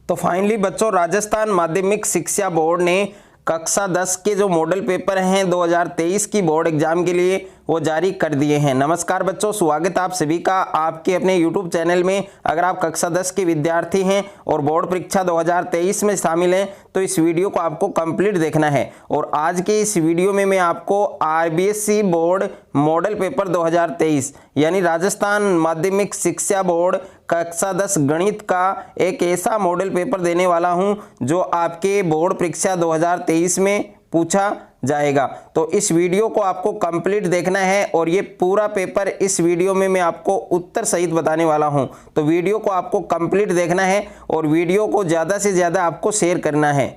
तो फाइनली बच्चों, राजस्थान माध्यमिक शिक्षा बोर्ड ने कक्षा 10 के जो मॉडल पेपर हैं 2023 की बोर्ड एग्जाम के लिए वो जारी कर दिए हैं। नमस्कार बच्चों, स्वागत आप सभी का आपके अपने YouTube चैनल में। अगर आप कक्षा 10 के विद्यार्थी हैं और बोर्ड परीक्षा 2023 में शामिल हैं तो इस वीडियो को आपको कंप्लीट देखना है। और आज के इस वीडियो में मैं आपको RBSE बोर्ड मॉडल पेपर 2023 यानी राजस्थान माध्यमिक शिक्षा बोर्ड कक्षा 10 गणित का एक ऐसा मॉडल पेपर देने वाला हूं जो आपके बोर्ड परीक्षा 2023 में पूछा जाएगा। तो इस वीडियो को आपको कंप्लीट देखना है और ये पूरा पेपर इस वीडियो में मैं आपको उत्तर सहित बताने वाला हूं। तो वीडियो को आपको कंप्लीट देखना है और वीडियो को ज़्यादा से ज़्यादा आपको शेयर करना है।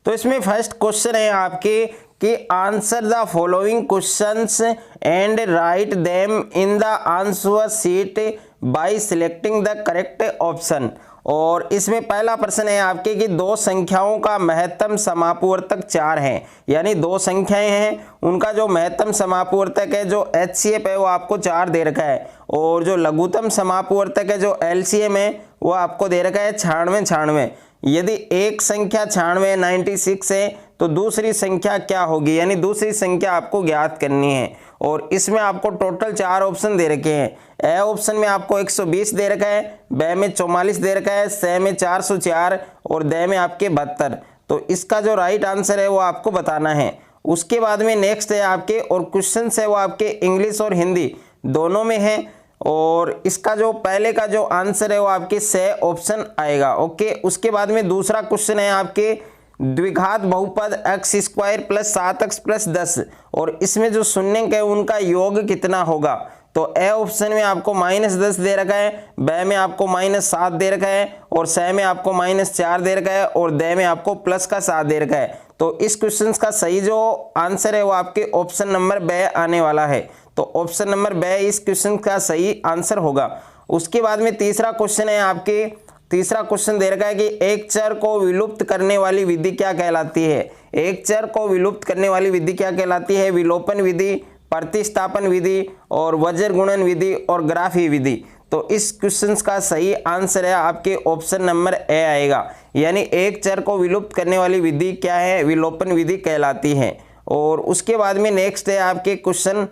तो इसमें फर्स्ट क्वेश्चन है आपके कि answer the following questions and write them in the answer sheet bye selecting the correct option. और इसमें पहला प्रश्न है आपके कि दो संख्याओं का महत्तम समापवर्तक 4 है, यानी दो संख्याएं हैं उनका जो महत्तम समापवर्तक है जो HCF है वो आपको 4 दे रखा है और जो लघुत्तम समापवर्तक है जो LCM है वो आपको दे रखा है 96। यदि एक संख्या 96 है तो दूसरी संख्या क्या होगी, यानी दूसरी संख्या आपको ज्ञात करनी है। और इसमें आपको टोटल 4 ऑप्शन दे रखे हैं। ए ऑप्शन में आपको 120 दे रखा है, बे में 44 दे रखा है, से में 404 और दे में आपके 72। तो इसका जो राइट आंसर है वो आपको बताना है। उसके बाद में नेक्स्ट है आपके और क्वेश्चन है वो आपके इंग्लिश और हिंदी दोनों में है और इसका जो पहले का जो आंसर है वो आपके से ऑप्शन आएगा। ओके, उसके बाद में दूसरा क्वेश्चन है आपके द्विघात बहुपद x² + 7x + 10 और इसमें जो शून्यंक है उनका योग कितना होगा। तो ए ऑप्शन में आपको -10 दे रखा है, बे में आपको -7 दे रखा है और से में आपको -4 दे रखा है और दे में आपको +7 दे रखा है। तो इस क्वेश्चन का सही जो आंसर है वो आपके ऑप्शन नंबर बे आने वाला है। तो ऑप्शन नंबर बे इस क्वेश्चन का सही आंसर होगा। उसके बाद में तीसरा क्वेश्चन है आपके, तीसरा क्वेश्चन दे रखा है कि एक चर को विलुप्त करने वाली विधि क्या कहलाती है। एक चर को विलुप्त करने वाली विधि क्या कहलाती है? विलोपन विधि, प्रतिस्थापन विधि और वज्र गुणन विधि और ग्राफी विधि। तो इस क्वेश्चन का सही आंसर है आपके ऑप्शन नंबर ए आएगा, यानी एक चर को विलुप्त करने वाली विधि क्या है? विलोपन विधि कहलाती है। और उसके बाद में नेक्स्ट है आपके क्वेश्चन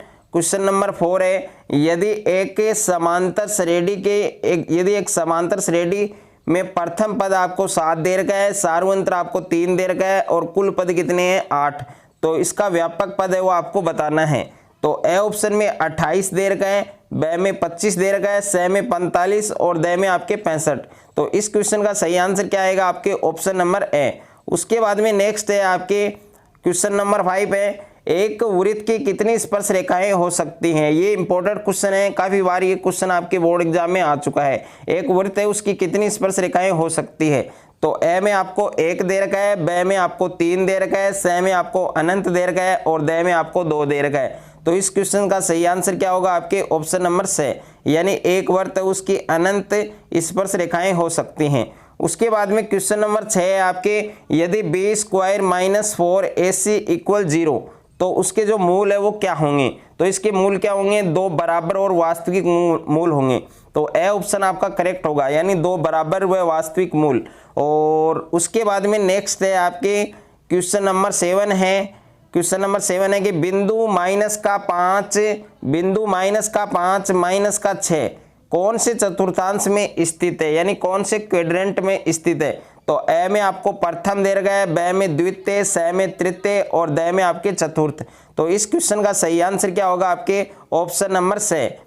नंबर 4 है, यदि एक समांतर श्रेणी में प्रथम पद आपको 7 दे रखा है, सार्वंत्र आपको 3 दे रखा है और कुल पद कितने हैं? 8। तो इसका व्यापक पद है वो आपको बताना है। तो ए ऑप्शन में 28 दे रखा है, बे में 25 दे रखा है, से में 45 और दे में आपके 65। तो इस क्वेश्चन का सही आंसर क्या आएगा? आपके ऑप्शन नंबर ए। उसके बाद में नेक्स्ट है आपके क्वेश्चन नंबर 5 है, एक वृत्त की कितनी स्पर्श रेखाएं हो सकती हैं। ये इंपॉर्टेंट क्वेश्चन है, काफी बार ये क्वेश्चन आपके बोर्ड एग्जाम में आ चुका है। एक वृत्त है उसकी कितनी स्पर्श रेखाएं हो सकती है। तो ए में आपको 1 दे रखा है, बे में आपको 3 दे रखा है, से में आपको अनंत दे रखा है और दे में आपको 2 दे रखा है। तो इस क्वेश्चन का सही आंसर क्या होगा? आपके ऑप्शन नंबर से, यानी एक वृत्त है उसकी अनंत स्पर्श रेखाएं हो सकती हैं। उसके बाद में क्वेश्चन नंबर 6 है आपके, यदि b² - 4ac = 0 तो उसके जो मूल है वो क्या होंगे। तो इसके मूल क्या होंगे? 2 बराबर और वास्तविक मूल होंगे। तो ए ऑप्शन आपका करेक्ट होगा, यानी 2 बराबर व वास्तविक मूल। और उसके बाद में नेक्स्ट है आपके क्वेश्चन नंबर 7 है। क्वेश्चन नंबर 7 है कि बिंदु -5 कौन से चतुर्थांश में स्थित है, यानी कौन से क्वाड्रेंट में स्थित है। तो ए में आपको प्रथम दे रखा है, बे में द्वितीय, से में तृतीय और दे में आपके चतुर्थ। तो इस क्वेश्चन का सही आंसर क्या होगा? आपके ऑप्शन नंबर से।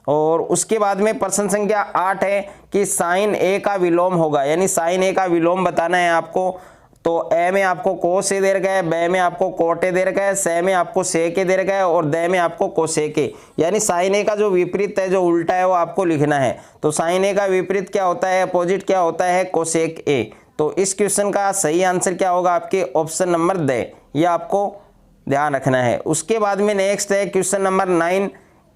और उसके बाद में प्रश्न संख्या 8 है कि साइन ए का विलोम होगा, यानी साइन ए का विलोम बताना है आपको। तो ए में आपको कोस ए दे रखा है, बे में आपको कोट ए दे रखा है, से में आपको सेक ए दे रखा है और दे में आपको कोसेक ए, यानी साइन ए का जो विपरीत है, जो उल्टा है वो आपको लिखना है। तो साइन ए का विपरीत क्या होता है? अपोजिट क्या होता है? कोसेक ए। तो इस क्वेश्चन का सही आंसर क्या होगा? आपके ऑप्शन नंबर दे, यह आपको ध्यान रखना है। उसके बाद में नेक्स्ट है क्वेश्चन नंबर 9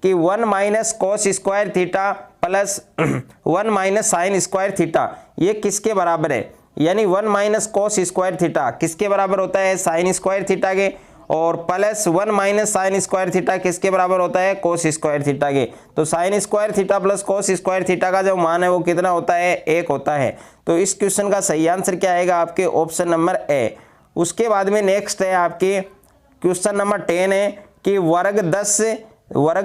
कि 1 - cos² theta plus 1 - sin² theta ये किसके बराबर है, यानी 1 - cos² थीटा किसके बराबर होता है? sin² थीटा के। और प्लस 1 - sin² थीटा किसके बराबर होता है? cos² थीटा के। तो sin² theta plus cos² theta का जो मान है वो कितना होता है? 1 होता है। तो इस क्वेश्चन का सही आंसर क्या आएगा आपके ऑप्शन नंबर ए। उसके बाद में नेक्स्ट है आपके क्वेश्चन नंबर 10 है कि वर्ग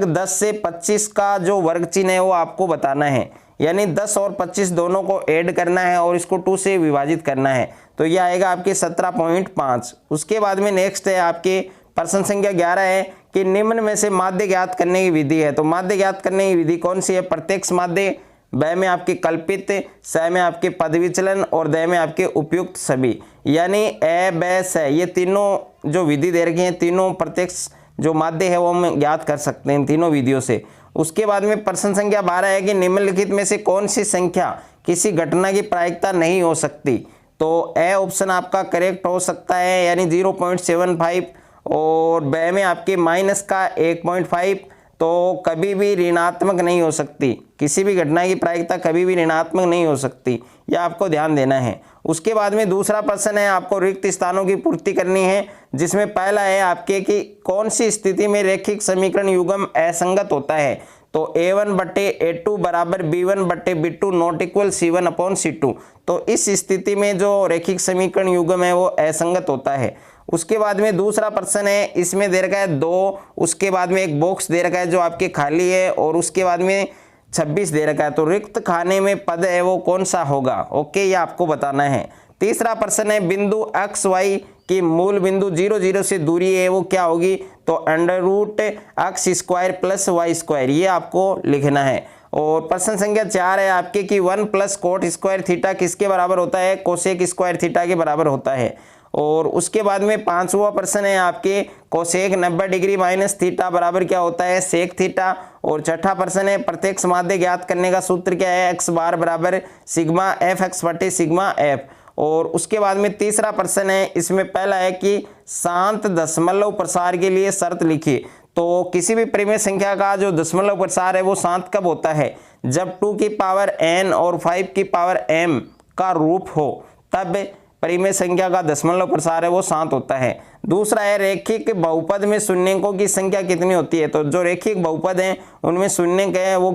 10 से 25 का जो वर्ग चिन्ह है वो आपको बताना है, यानी 10 और 25 दोनों को ऐड करना है और इसको 2 से विभाजित करना है, तो ये आएगा आपके 17.5। उसके बाद में नेक्स्ट है आपके प्रश्न संख्या 11 है कि निम्न में से माध्य ज्ञात करने की विधि है। तो माध्य ज्ञात करने की विधि कौन सी है? प्रत्यक्ष माध्य, ब में आपके कल्पित, स में आपके पद विचलन और द में आपके उपयुक्त सभी, यानी ए ब स, ये तीनों जो विधि दे रखी है तीनों प्रत्यक्ष जो माध्य है वो हम ज्ञात कर सकते हैं तीनों विधियों से। उसके बाद में प्रश्न संख्या 12 है कि निम्नलिखित में से कौन सी संख्या किसी घटना की प्रायिकता नहीं हो सकती? तो ए ऑप्शन आपका करेक्ट हो सकता है, यानी 0.75, और ब में आपके माइनस का 1.5, तो कभी भी ऋणात्मक नहीं हो सकती, किसी भी घटना की प्रायिकता कभी भी ऋणात्मक नहीं हो सकती, यह आपको ध्यान देना है। उसके बाद में दूसरा प्रश्न है, आपको रिक्त स्थानों की पूर्ति करनी है, जिसमें पहला है आपके कि कौन सी स्थिति में रैखिक समीकरण युग्म असंगत होता है? तो a1/a2 बराबर b1/b2 नॉट इक्वल c1/c2, तो इस स्थिति में जो रैखिक समीकरण युग्म है वो असंगत होता है। उसके बाद में दूसरा प्रश्न है, इसमें दे रखा है 2, उसके बाद में एक बॉक्स दे रखा है जो आपके खाली है, और उसके बाद में 26 दे रखा है, तो रिक्त खाने में पद है वो कौन सा होगा? ओके, ये आपको बताना है। तीसरा प्रश्न है, बिंदु एक्स वाई की मूल बिंदु 0 0 से दूरी है वो क्या होगी? तो √x² + y², ये आपको लिखना है। और प्रश्न संख्या 4 है आपके कि 1 + cot² थीटा किसके बराबर होता है? cosec² थीटा के बराबर होता है। और उसके बाद में 5वां प्रश्न है आपके कोसेक 90 डिग्री माइनस थीटा बराबर क्या होता है? Sec theta. और छठा प्रश्न है, प्रत्यक्ष माध्य ज्ञात करने का सूत्र क्या है? x बार बराबर सिग्मा एफ एक्स बटे सिग्मा एफ। और उसके बाद में तीसरा प्रश्न है, इसमें पहला है कि शांत दशमलव प्रसार के लिए शर्त लिखिए। तो किसी भी परिमेय संख्या का जो दशमलव प्रसार है वो शांत कब होता है? जब 2 की पावर n और 5 की पावर m का रूप हो, तब परिमेय संख्या का दशमलव प्रसार है वो शांत होता है। दूसरा है, रेखिक बहुपद में शून्यकों की संख्या कितनी होती है? तो जो रेखिक बहुपद हैं उनमें शून्यक है वो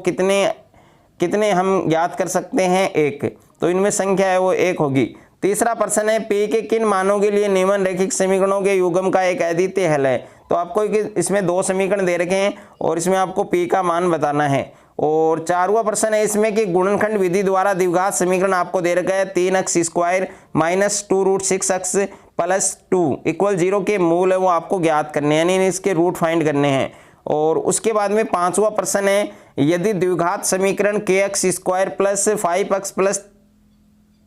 कितने हम ज्ञात कर सकते हैं? 1, तो इनमें संख्या है वो 1 होगी। तीसरा प्रश्न है, पी के किन मानों के लिए निम्न रैखिक समीकरणों के युग्म का एक अद्वितीय हल है? तो आपको इसमें 2 समीकरण दे रखे हैं और इसमें आपको पी का मान बताना है। और 4वां प्रश्न है इसमें कि गुणनखंड विधि द्वारा द्विघात समीकरण आपको दे रखा है 3x² - 2√6x + 2 = 0 के मूल है वो आपको ज्ञात करने हैं, यानी इसके रूट फाइंड करने हैं। और उसके बाद में 5वां प्रश्न है, यदि द्विघात समीकरण kx² + 5x +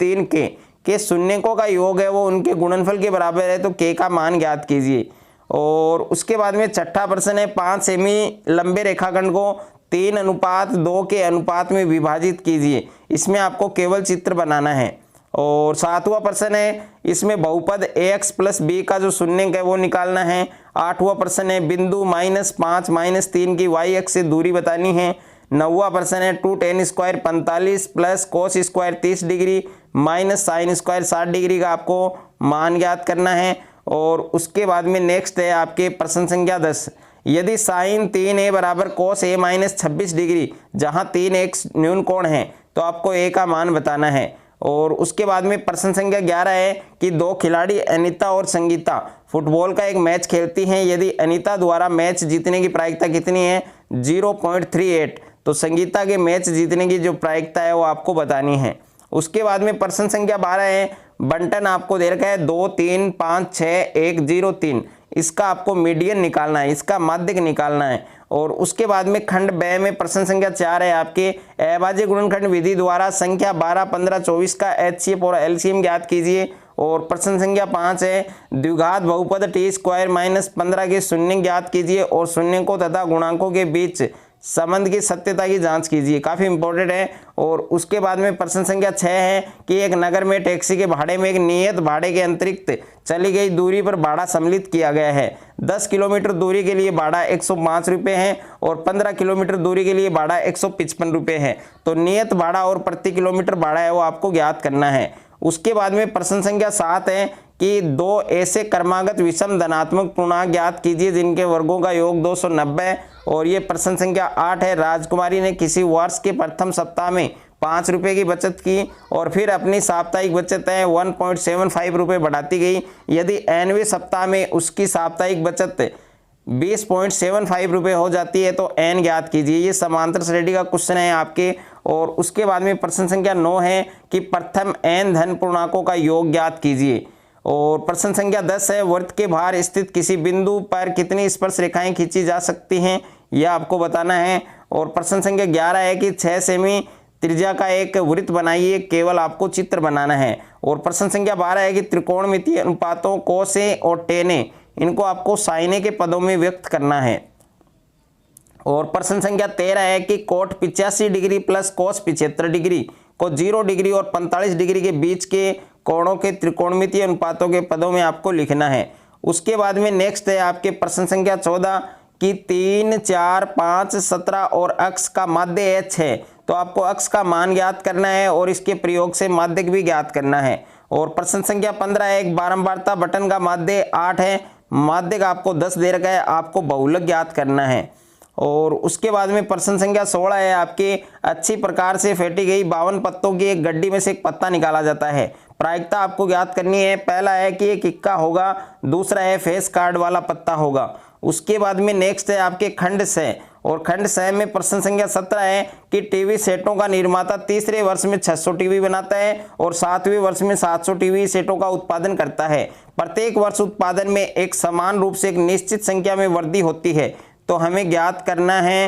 3k के शून्यकों का योग है वो उनके गुणनफल के बराबर है, तो k का मान ज्ञात कीजिए। और उसके बाद में छठा प्रश्न है, 5 सेमी लंबे रेखाखंड को 3:2 के अनुपात में विभाजित कीजिए, इसमें आपको केवल चित्र बनाना है। और 7वां प्रश्न है, इसमें बहुपद ax + b का जो शून्यक है वो निकालना है। 8वां प्रश्न है, बिंदु -5 - 3 की y अक्ष से दूरी बतानी है। 9वां प्रश्न है, 2tan² 45 + cos² 30 degree - sin² 60 degree का आपको मान ज्ञात करना है। और उसके बाद में नेक्स्ट है आपके प्रश्न संख्या 10, यदि sin 3a बराबर cos a - 26 डिग्री, जहां 3 एक न्यून कोण है, तो आपको a का मान बताना है। और उसके बाद में प्रश्न संख्या 11 है कि 2 खिलाड़ी अनीता और संगीता फुटबॉल का एक मैच खेलती हैं, यदि अनीता द्वारा मैच जीतने की प्रायिकता कितनी है? 0.38, तो संगीता के मैच जीतने की जो प्रायिकता है वो आपको बतानी है। उसके बाद में प्रश्न संख्या 12 है, बंटन आपको दे रखा है 2 3 5 6 1 0 3, इसका आपको मीडियन निकालना है, इसका माध्यक निकालना है। और उसके बाद में खंड ब में प्रश्न संख्या 4 है आपके अभाज्य गुणनखंड विधि द्वारा संख्या 12 15 24 का HCF और LCM ज्ञात कीजिए। और प्रश्न संख्या 5 है, द्विघात बहुपद t² - 15 के शून्य ज्ञात कीजिए और शून्यकों तथा गुणांकों के बीच संबंध की सत्यता की जांच कीजिए, काफ़ी इंपॉर्टेंट है। और उसके बाद में प्रश्न संख्या 6 है कि एक नगर में टैक्सी के भाड़े में एक नियत भाड़े के अतिरिक्त चली गई दूरी पर भाड़ा सम्मिलित किया गया है। 10 किलोमीटर दूरी के लिए भाड़ा 105 रुपये है और 15 किलोमीटर दूरी के लिए भाड़ा 155 रुपये है, तो नियत भाड़ा और प्रति किलोमीटर भाड़ा है वो आपको ज्ञात करना है। उसके बाद में प्रश्न संख्या 7 है कि 2 ऐसे क्रमागत विषम धनात्मक पूर्णांक ज्ञात कीजिए जिनके वर्गों का योग 290। और ये प्रश्न संख्या 8 है, राजकुमारी ने किसी वर्ष के प्रथम सप्ताह में 5 रुपये की बचत की और फिर अपनी साप्ताहिक बचत है 1.75 रुपये बढ़ाती गई। यदि nवें सप्ताह में उसकी साप्ताहिक बचत 20.75 रुपये हो जाती है तो n ज्ञात कीजिए। ये समांतर श्रेणी का क्वेश्चन है आपके। और उसके बाद में प्रश्न संख्या 9 है कि प्रथम n धन पूर्णांकों का योग ज्ञात कीजिए। और प्रश्न संख्या 10 है वृत्त के बाहर स्थित किसी बिंदु पर कितनी स्पर्श रेखाएं खींची जा सकती हैं, यह आपको बताना है। और प्रश्न संख्या 11 है कि 6 सेमी त्रिज्या का एक वृत्त बनाइए, केवल आपको चित्र बनाना है। और प्रश्न संख्या 12 है कि त्रिकोणमितीय अनुपातों कोसे और टेने इनको आपको साइने के पदों में व्यक्त करना है। और प्रश्न संख्या 13 है कि cot 85 degree plus cos 75 degree को 0 डिग्री और 45 डिग्री के बीच के कोणों के त्रिकोणमितीय अनुपातों के पदों में आपको लिखना है। उसके बाद में नेक्स्ट है आपके प्रश्न संख्या 14 कि 3, 4, 5, 17 और अक्ष का माध्य h है, तो आपको अक्ष का मान ज्ञात करना है और इसके प्रयोग से माध्यक भी ज्ञात करना है। और प्रश्न संख्या 15 है एक बारंबारता बटन का माध्य 8 है, माध्यक आपको 10 दे रखा है, आपको बहुलक ज्ञात करना है। और उसके बाद में प्रश्न संख्या 16 है आपके अच्छी प्रकार से फेंटी गई 52 पत्तों की एक गड्डी में से एक पत्ता निकाला जाता है, प्रायिकता आपको ज्ञात करनी है। पहला है कि एक इक्का होगा, दूसरा है फेस कार्ड वाला पत्ता होगा। उसके बाद में नेक्स्ट है आपके खंड से। और खंड से में प्रश्न संख्या 17 है कि टीवी सेटों का निर्माता तीसरे वर्ष में 600 टीवी बनाता है और 7वें वर्ष में 700 टीवी सेटों का उत्पादन करता है। प्रत्येक वर्ष उत्पादन में एक समान रूप से एक निश्चित संख्या में वृद्धि होती है, तो हमें ज्ञात करना है।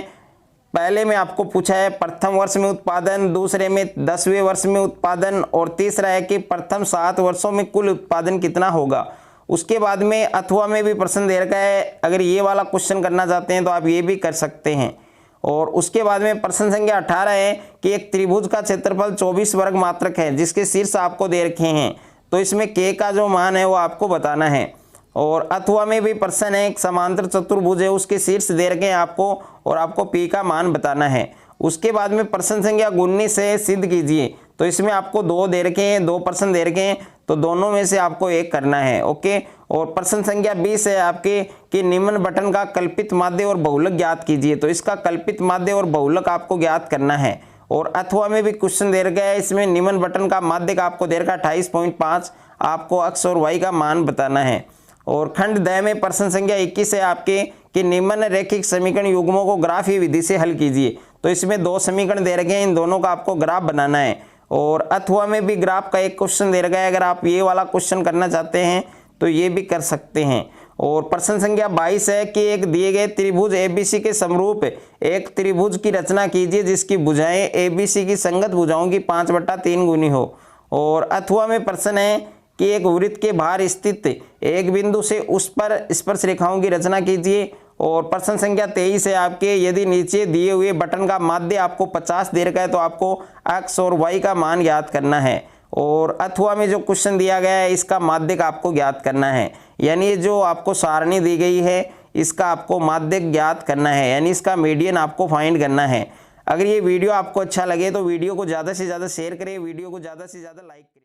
पहले में आपको पूछा है प्रथम वर्ष में उत्पादन, दूसरे में 10वें वर्ष में उत्पादन और तीसरा है कि प्रथम 7 वर्षों में कुल उत्पादन कितना होगा। उसके बाद में अथवा में भी प्रश्न दे रखा है, अगर ये वाला क्वेश्चन करना चाहते हैं तो आप ये भी कर सकते हैं। और उसके बाद में प्रश्न संख्या 18 है कि एक त्रिभुज का क्षेत्रफल 24 वर्ग मात्रक है जिसके शीर्ष आपको दे रखे हैं, तो इसमें k का जो मान है वो आपको बताना है। और अथवा में भी प्रश्न है एक समांतर चतुर्भुज है उसके शीर्ष दे रखे हैं आपको और आपको p का मान बताना है। उसके बाद में प्रश्न संख्या 19 है सिद्ध कीजिए, तो इसमें आपको 2 दे रखे हैं, 2 प्रश्न दे रखे हैं, तो दोनों में से आपको एक करना है। ओके। और प्रश्न संख्या 20 है आपके कि निम्न बटन का कल्पित माध्य और बहुलक ज्ञात कीजिए, तो इसका कल्पित माध्य और बहुलक आपको ज्ञात करना है। और अथवा में भी क्वेश्चन दे रखा है, इसमें निम्न बटन का माध्य का आपको दे रखा है 28.5, आपको अक्ष और वाई का मान बताना है। और खंड द में प्रश्न संख्या 21 है आपके कि निम्न रैखिक समीकरण युग्मों को ग्राफीय विधि से हल कीजिए, तो इसमें 2 समीकरण दे रखे हैं, इन दोनों का आपको ग्राफ बनाना है। और अथवा में भी ग्राफ का एक क्वेश्चन दे रखा है, अगर आप ये वाला क्वेश्चन करना चाहते हैं तो ये भी कर सकते हैं। और प्रश्न संख्या 22 है कि एक दिए गए त्रिभुज ABC के समरूप एक त्रिभुज की रचना कीजिए जिसकी भुजाएं ABC की संगत भुजाओं की 5/3 गुनी हो। और अथवा में प्रश्न है कि एक वृत्त के बाहर स्थित एक बिंदु से उस पर स्पर्श रेखाओं की रचना कीजिए। और प्रश्न संख्या 23 है आपके यदि नीचे दिए हुए बटन का माध्य आपको 50 दे रखा है तो आपको x और y का मान ज्ञात करना है। और अथवा में जो क्वेश्चन दिया गया है इसका माध्यक आपको ज्ञात करना है, यानी ये जो आपको सारणी दी गई है इसका आपको माध्यक ज्ञात करना है, यानी इसका मीडियन आपको फाइंड करना है। अगर ये वीडियो आपको अच्छा लगे तो वीडियो को ज़्यादा से ज़्यादा शेयर करें, वीडियो को ज़्यादा से ज़्यादा लाइक करें।